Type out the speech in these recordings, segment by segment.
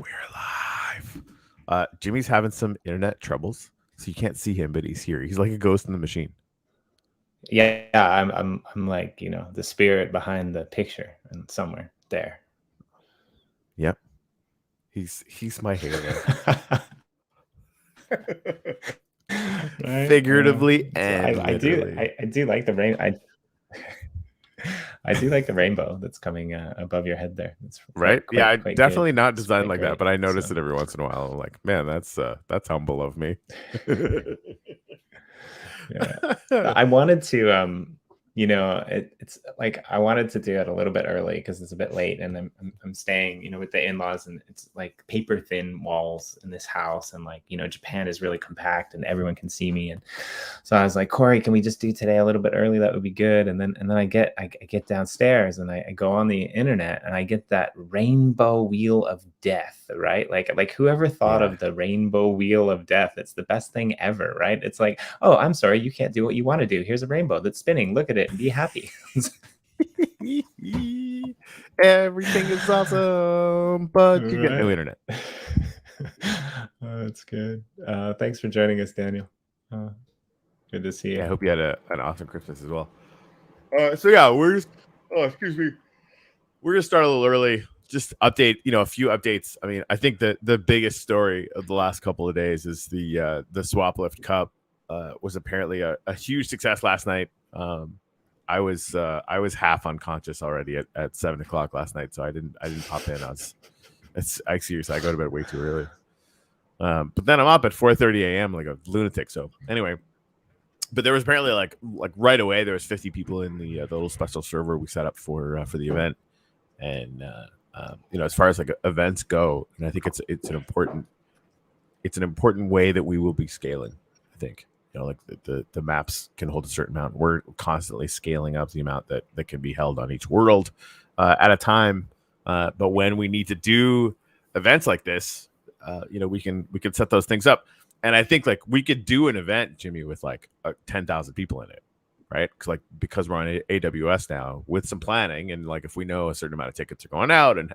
We're live. Jimmy's having some internet troubles, so you can't see him, but he's here. He's like a ghost in the machine. Yeah, I'm like, the spirit behind the picture and somewhere there. Yep. He's my halo. Right? Figuratively and literally. I do like the rain. I do like the rainbow that's coming above your head there. It's right. Quite, yeah, I quite definitely good. not designed like that, but I notice it every once in a while. I'm like, man, that's humble of me. Yeah, I wanted to it's like I wanted to do it a little bit early because it's a bit late, and I'm staying with the in-laws, and it's like paper thin walls in this house, and like Japan is really compact and everyone can see me, and so I was like, Corey, can we just do today a little bit early? That would be good. And then I get downstairs and I go on the internet and I get that rainbow wheel of death, right? Like whoever thought of the rainbow wheel of death? It's the best thing ever, right? It's like, oh, I'm sorry, you can't do what you want to do. Here's a rainbow that's spinning. Look at it and be happy. Everything is awesome, but you get no internet. That's good. Thanks for joining us, Daniel. Good to see you. Yeah, I hope you had an awesome Christmas as well. So yeah, we're gonna start a little early. Just update, a few updates. I mean, I think the biggest story of the last couple of days is the UpLift Cup was apparently a huge success last night. I was half unconscious already at 7:00 last night, so I didn't pop in. I seriously, I go to bed way too early. But then I'm up at 4:30 a.m. like a lunatic. So anyway. But there was apparently like right away there was 50 people in the little special server we set up for the event, and as far as like events go, and I think it's an important way that we will be scaling. I think like the maps can hold a certain amount. We're constantly scaling up the amount that can be held on each world at a time. But when we need to do events like this, we can set those things up. And I think like we could do an event, Jimmy, with like 10,000 people in it, right? Because we're on AWS now with some planning, and like if we know a certain amount of tickets are going out, and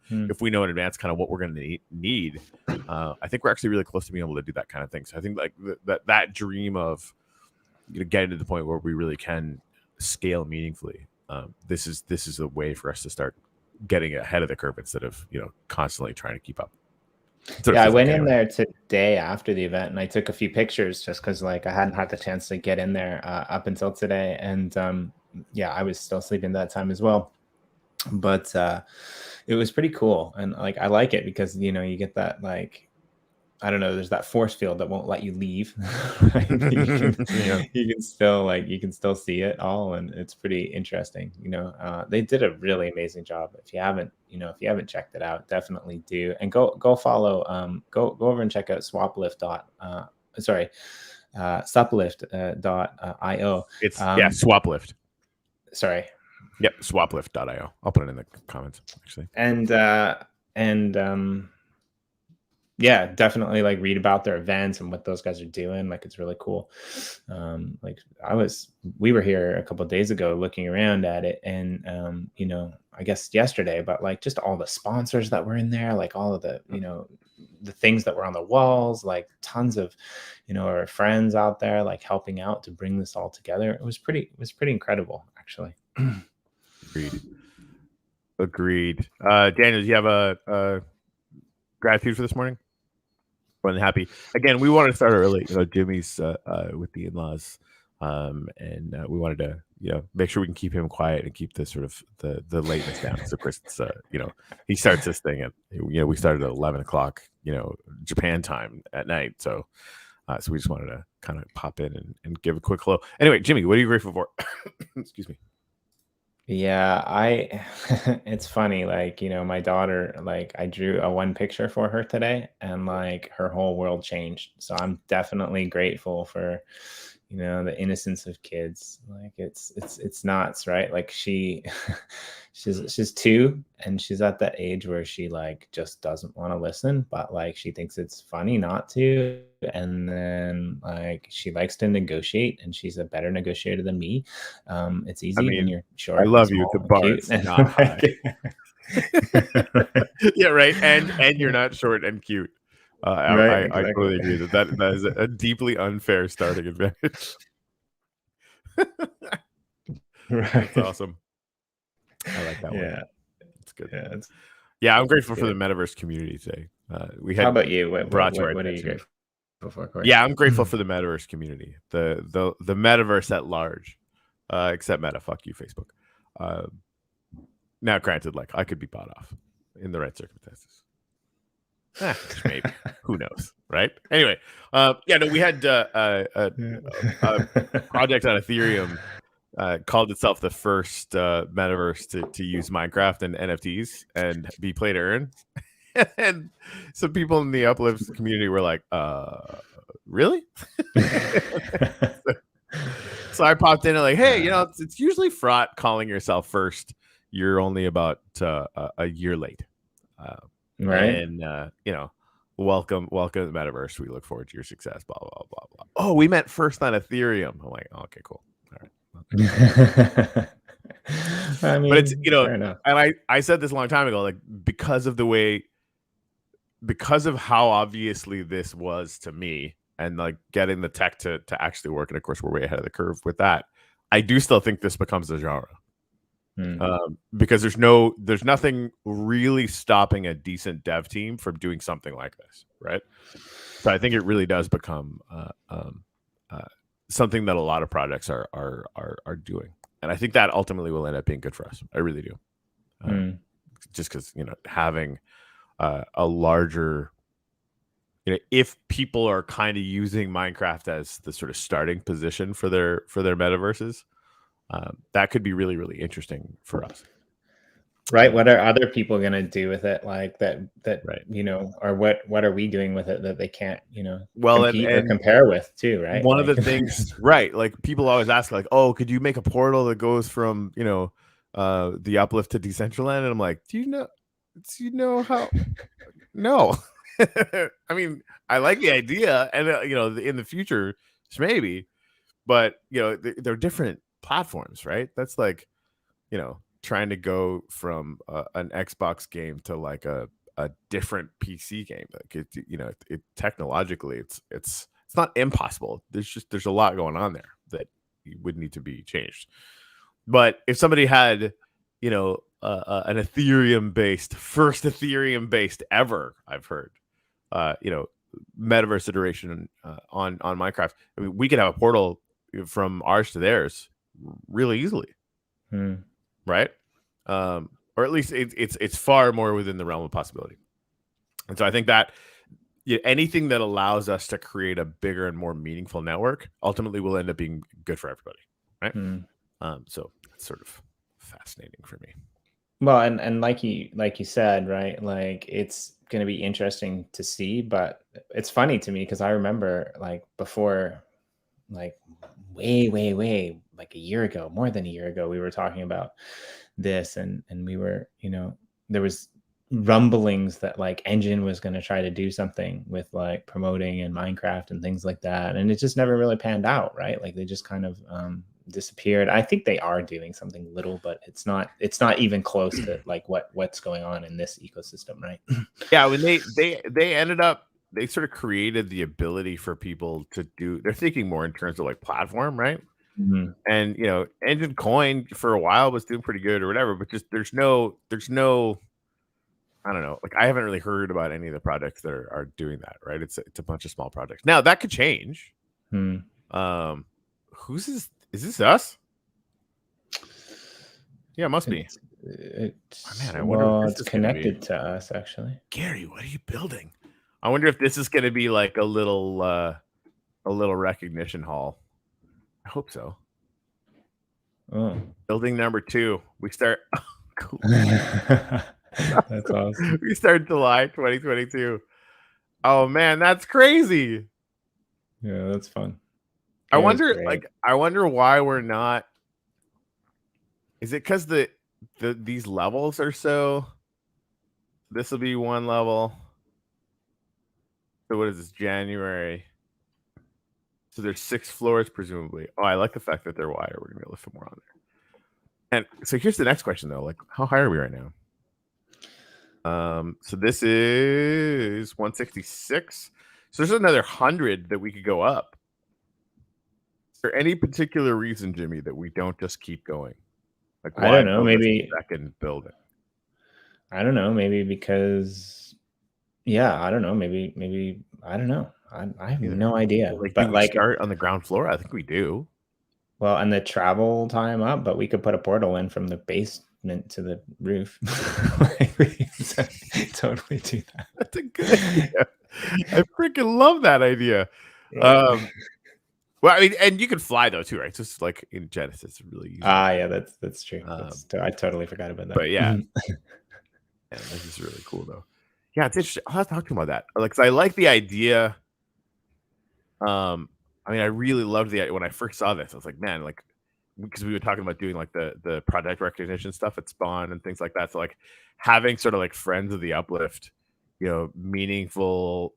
if we know in advance kind of what we're going to need, I think we're actually really close to being able to do that kind of thing. So I think like that dream of getting to the point where we really can scale meaningfully. This is a way for us to start getting ahead of the curve instead of constantly trying to keep up. Yeah, I went in there today after the event, and I took a few pictures just because like I hadn't had the chance to get in there up until today, and I was still sleeping that time as well. But it was pretty cool, and like I like it because you get that like, I don't know, there's that force field that won't let you leave. You can still see it all, and it's pretty interesting. They did a really amazing job. If you haven't checked it out, definitely do, and go follow. Go over and check out SwapLift.io. It's SwapLift. Sorry. Yep, SwapLift.io. I'll put it in the comments actually. And yeah, definitely like read about their events and what those guys are doing. Like it's really cool. We were here a couple of days ago looking around at it, and I guess yesterday, but like just all the sponsors that were in there, like all of the the things that were on the walls, like tons of our friends out there like helping out to bring this all together. It was pretty incredible actually. Agreed. Daniel, do you have a gratitude for this morning? More than happy. Again, we wanted to start early. Jimmy's with the in-laws, and we wanted to make sure we can keep him quiet and keep the sort of the lateness down. So Chris, he starts this thing at we started at 11:00 Japan time at night. So we just wanted to kind of pop in and give a quick hello. Anyway, Jimmy, what are you grateful for? Excuse me. Yeah, it's funny, like, my daughter, like I drew a one picture for her today, and like her whole world changed. So I'm definitely grateful for, the innocence of kids. Like it's nuts, right? Like she's 2, and she's at that age where she like just doesn't want to listen, but like she thinks it's funny not to. And then like she likes to negotiate, and she's a better negotiator than me. It's easy when you're short. I love you. The bar is not high. Yeah, right. And you're not short and cute. Right, I exactly. totally agree that is a deeply unfair starting advantage. Right. That's awesome. I like that one. Yeah. It's good. Yeah. Yeah, I'm grateful for the metaverse community today. We How had about you? What brought to our are you attention. grateful for, Corey? Yeah, I'm grateful for the metaverse community, the metaverse at large, except Meta. Fuck you, Facebook. Now, granted, like I could be bought off in the right circumstances. Maybe. Who knows, right? Anyway, yeah, no, we had a project on Ethereum called itself the first metaverse to use Minecraft and NFTs and be play to earn. And some people in the UpLift community were like, really? So I popped in and like, hey, it's usually fraught calling yourself first. You're only about a year late. Right. And welcome to the metaverse. We look forward to your success. Blah blah blah blah. Oh, we met first on Ethereum. I'm like, okay, cool. All right. I mean, but it's fair enough. And I said this a long time ago, like because of how obviously this was to me, and like getting the tech to actually work, and of course we're way ahead of the curve with that. I do still think this becomes a genre. Because there's nothing really stopping a decent dev team from doing something like this, right? So I think it really does become something that a lot of projects are doing, and I think that ultimately will end up being good for us. I really do, just because having a larger, if people are kind of using Minecraft as the sort of starting position for their metaverses. That could be really, really interesting for us. Right. What are other people going to do with it? Like that, right. Or what are we doing with it that they can't, compete or compare with too, right? One of the things, right. Like people always ask like, oh, could you make a portal that goes from, the UpLift to Decentraland? And I'm like, do you know how? No. I mean, I like the idea and, in the future, maybe, but, they're different platforms, right? That's like, trying to go from an Xbox game to like a different PC game. Like it technologically, it's not impossible. There's a lot going on there that would need to be changed. But if somebody had, an first Ethereum based ever, I've heard, metaverse iteration on Minecraft. I mean, we could have a portal from ours to theirs really easily, right? Or at least it's far more within the realm of possibility. And so I think that anything that allows us to create a bigger and more meaningful network ultimately will end up being good for everybody, right? So it's sort of fascinating for me. Well, and like you said, right? Like it's going to be interesting to see, but it's funny to me because I remember like before, like way like a year ago, more than a year ago, we were talking about this and we were, there was rumblings that like Engine was going to try to do something with like promoting and Minecraft and things like that, and it just never really panned out, right? Like they just kind of disappeared. I think they are doing something little, but it's not even close to like what's going on in this ecosystem, right? Yeah, when they ended up, they sort of created the ability for people to do, they're thinking more in terms of like platform, right? And Engine Coin for a while was doing pretty good or whatever, but just there's no I don't know, like I haven't really heard about any of the projects that are doing that, right? It's a bunch of small projects. Now that could change. Who's this? Is this us? Yeah, it must be. I wonder if it's connected to us actually. Gary, what are you building? I wonder if this is going to be like a little recognition hall. I hope so. Oh. Building number 2. We start. Cool. That's awesome. We start July 2022. Oh man, that's crazy. Yeah, that's fun. I wonder why we're not. Is it because these levels are so? This will be one level. So what is this? January. So there's 6 floors presumably. Oh, I like the fact that they're wider. We're gonna be able to fit more on there. And so here's the next question though: like, how high are we right now? So this is 166. So there's another 100 that we could go up. Is there any particular reason, Jimmy, that we don't just keep going? Like, why I don't know. build a Maybe second building? I don't know. Maybe because, yeah, I don't know. Maybe I don't know. I have no idea. Like, do But we start on the ground floor? I think we do. well, and the travel time up, but we could put a portal in from the basement to the roof. Like, we can totally do that. That's a good idea. I freaking love that idea. Right. Well, I mean, and you can fly though too, right? Just like in Genesis, really easy. Yeah, that's true. I totally forgot about that. But yeah, yeah, this is really cool though. Yeah, it's interesting. I'll have to talk to him about that. Like, 'cause I like the idea. I mean, I really loved the idea when I first saw this. I was like, man, like, because we were talking about doing like the project recognition stuff at Spawn and things like that. So like having sort of like friends of the UpLift, meaningful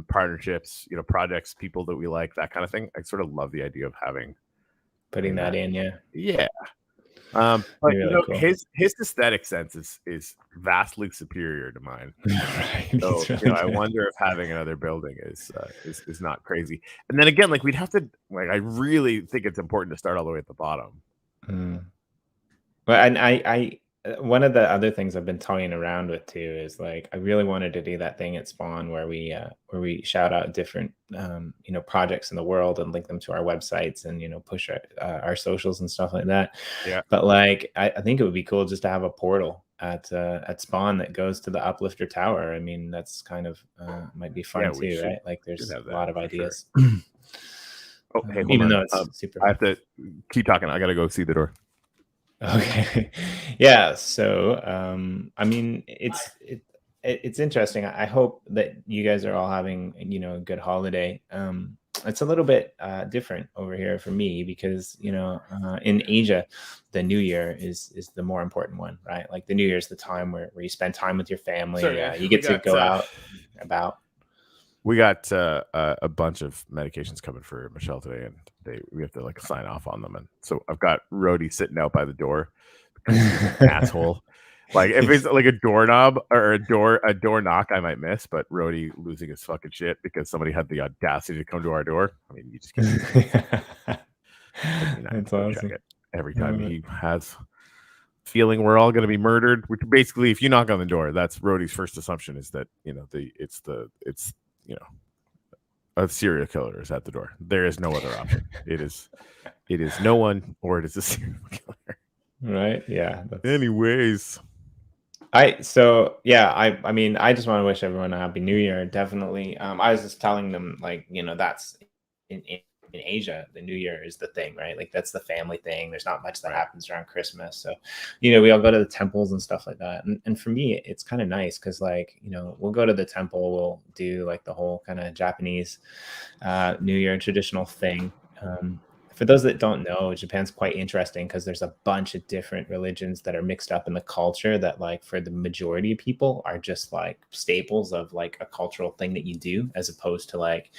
partnerships, projects, people that we like, that kind of thing. I sort of love the idea of putting that in, yeah. Yeah. But really cool. his aesthetic sense is vastly superior to mine. Right. So really I wonder if having another building is not crazy. And then again, like, we'd have to, like, I really think it's important to start all the way at the bottom. Well, and I one of the other things I've been toying around with too is like I really wanted to do that thing at Spawn where we shout out different projects in the world and link them to our websites and push our socials and stuff like that. Yeah. But like I think it would be cool just to have a portal at Spawn that goes to the Uplifter Tower. I mean, that's kind of might be fun too, right? Like there's a lot of ideas. Sure. Oh, hey, even though it's super. I have to keep talking. I got to go see the door. Okay. Yeah. So, I mean, it's interesting. I hope that you guys are all having, a good holiday. It's a little bit different over here for me because, in Asia, the New Year is the more important one, right? Like the New Year is the time where you spend time with your family. You get to go out about. We got a bunch of medications coming for Michelle today, and we have to like sign off on them. And so I've got Rhodey sitting out by the door because he's an asshole. Like if it's like a doorknob or a door knock, I might miss. But Rhodey losing his fucking shit because somebody had the audacity to come to our door. I mean, you just can't. That's awesome. Every time he has feeling we're all going to be murdered, which basically, if you knock on the door, that's Rhodey's first assumption is that it's a serial killer is at the door. There is no other option. It is no one, or it is a serial killer. Right. Yeah. Anyways. I mean, I just want to wish everyone a happy New Year. Definitely. I was just telling them, like, that's in Asia, the New Year is the thing, right? Like that's the family thing. There's not much that happens around Christmas. So, we all go to the temples and stuff like that. And for me, it's kind of nice because like, we'll go to the temple, we'll do like the whole kind of Japanese New Year traditional thing. For those that don't know, Japan's quite interesting because there's a bunch of different religions that are mixed up in the culture that like for the majority of people are just like staples of like a cultural thing that you do as opposed to like,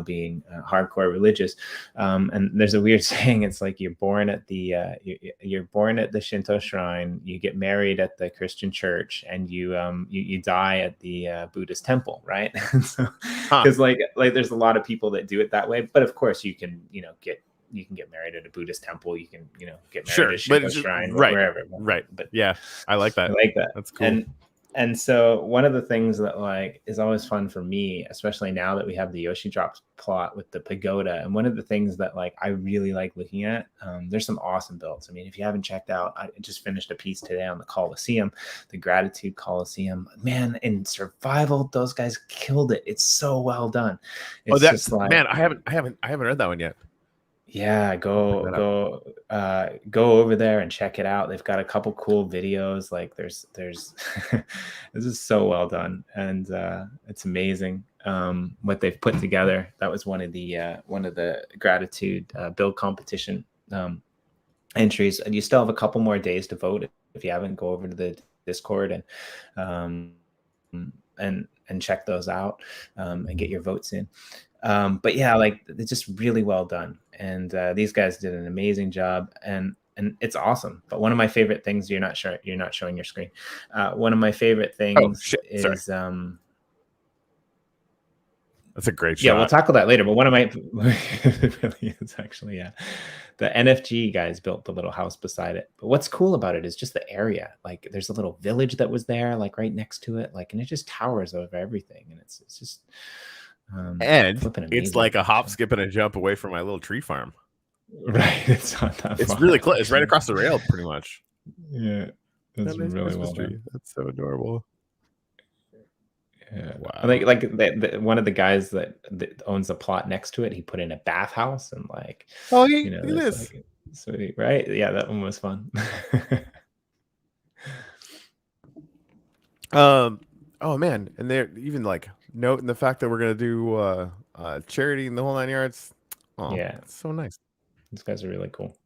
being hardcore religious. And there's a weird saying. It's like you're born at the Shinto shrine, you get married at the Christian church, and you die at the Buddhist temple, right? So because like there's a lot of people that do it that way. But of course you can get married at a Buddhist temple. You can, get married at a Shinto shrine, wherever. Right. But yeah, I like that. That's cool. And so one of the things that like is always fun for me, especially now that we have the Yoshi Drops plot with the pagoda. And one of the things that like I really like looking at, there's some awesome builds. I mean, if you haven't checked out, I just finished a piece today on the Colosseum, the Gratitude Colosseum. Man, in survival, those guys killed it. It's so well done. It's just like, man, I haven't read that one yet. Yeah, go over there and check it out. They've got a couple cool videos. Like there's this is so well done, and it's amazing what they've put together. That was one of the Gratitude build competition entries, and you still have a couple more days to vote. If you haven't, go over to the Discord and check those out and get your votes in. But yeah, like it's just really well done. And these guys did an amazing job. And and it's awesome. But one of my favorite things, you're not showing your screen. One of my favorite things is that's a great shot. Yeah, we'll tackle that later. But one of my really is actually, the NFG guys built the little house beside it. But what's cool about it is just the area. Like there's a little village that was there, like right next to it, like, and it just towers over everything, and it's just and it's like a hop, skip, and a jump away from my little tree farm. Right, it's not that. It's really close. It's right across the rail, pretty much. Yeah, that's really well done. That's so adorable. Yeah, wow. Like one of the guys that owns the plot next to it, he put in a bathhouse and like, you know, this like, sweet, right? Yeah, that one was fun. Oh man, and they're even like noting the fact that we're gonna do charity in the whole 9 yards. Oh yeah, it's so nice. These guys are really cool.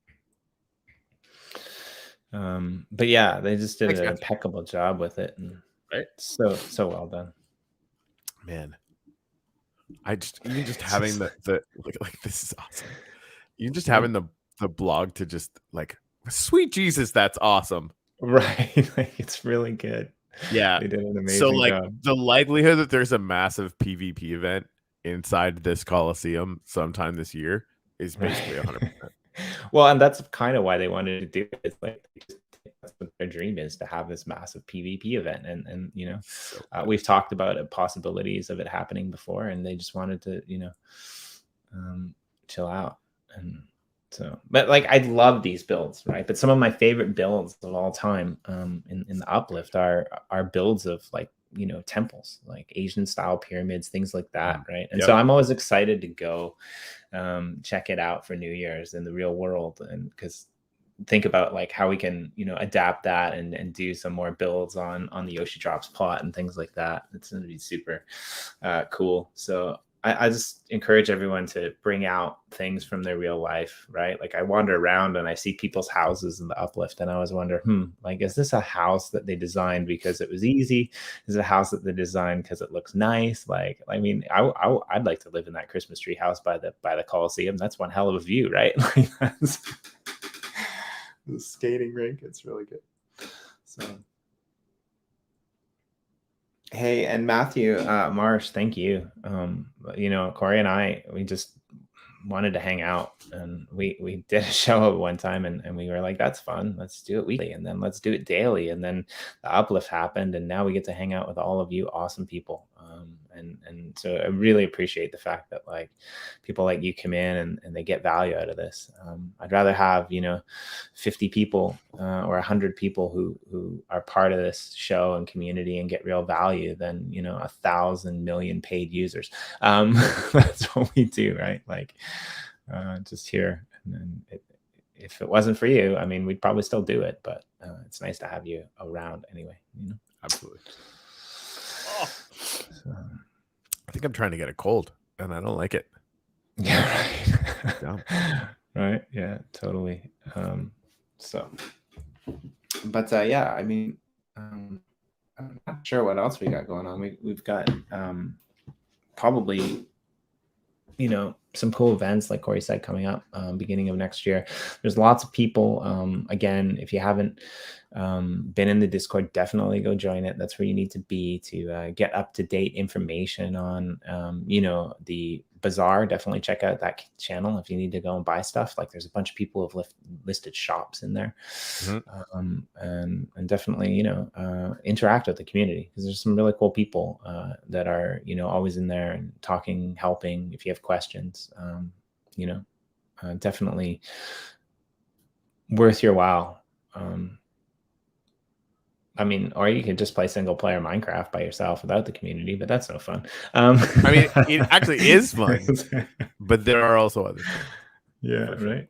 But yeah, they just did an impeccable job with it, and so well done. Man, even just having the like this is awesome. Even just having the blog to just like, sweet Jesus, that's awesome. Right, like it's really good. Yeah, they did an amazing job. The likelihood that there's a massive PvP event inside this Coliseum sometime this year is basically 100%. Well, and that's kind of why they wanted to do it. It's like that's what their dream is, to have this massive PvP event, and you know, we've talked about possibilities of it happening before, and they just wanted to, you know, chill out. And so, but like, I love these builds, right? But some of my favorite builds of all time in the UpLift are builds of, like, you know, temples, like Asian style pyramids, things like that, right? And so I'm always excited to go check it out for New Year's in the real world, and because think about like how we can, you know, adapt that and do some more builds on the Yoshi Drops plot and things like that. It's going to be super cool. So I just encourage everyone to bring out things from their real life, right? Like I wander around and I see people's houses in the UpLift, and I always wonder, like, is this a house that they designed because it was easy? Is it a house that they designed because it looks nice? Like, I mean, I'd like to live in that Christmas tree house by the Coliseum. That's one hell of a view, right? Like that's the skating rink. It's really good. So, hey, and Matthew Marsh, thank you. You know, Corey and I, we just wanted to hang out, and we did a show one time, and we were like, that's fun, let's do it weekly, and then let's do it daily. And then the UpLift happened, and now we get to hang out with all of you awesome people. And so I really appreciate the fact that like people like you come in and they get value out of this. I'd rather have, you know, 50 people or 100 people who are part of this show and community and get real value than, you know, 1,000 million paid users. That's what we do, right? Like just here. And then if it wasn't for you, I mean, we'd probably still do it, but it's nice to have you around anyway, you know? Absolutely. So, I think I'm trying to get a cold, and I don't like it. Yeah, right. Yeah. Right. Yeah, totally. So, but yeah, I mean, I'm not sure what else we got going on. We've got probably, you know, some cool events like Corey said coming up beginning of next year. There's lots of people. Again, if you haven't been in the Discord, definitely go join it. That's where you need to be to get up-to-date information on you know, the bazaar. Definitely check out that channel if you need to go and buy stuff. Like there's a bunch of people who have listed shops in there. And definitely, you know, interact with the community, because there's some really cool people that are, you know, always in there and talking, helping if you have questions. You know, definitely worth your while. I mean, or you can just play single player Minecraft by yourself without the community, but that's no fun. I mean, it actually is fun, but there are also other things. Yeah, right.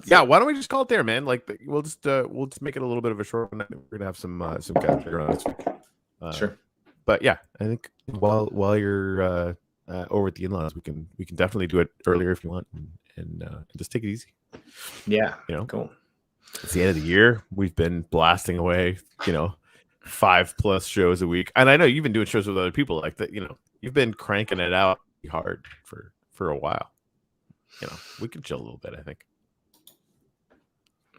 Yeah, why don't we just call it there, man? Like we'll just make it a little bit of a short one. We're gonna have some guys around this week. Sure. But yeah, I think while you're over at the in-laws, we can definitely do it earlier if you want, and just take it easy. Yeah, you know, cool. It's the end of the year. We've been blasting away, you know, 5+ shows a week, and I know you've been doing shows with other people like that. You know, you've been cranking it out hard for a while. You know, we can chill a little bit, I think.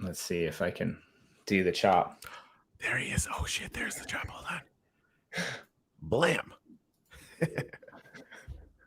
Let's see if I can do the chop. There he is. Oh shit, there's the chop. Hold on. Blam.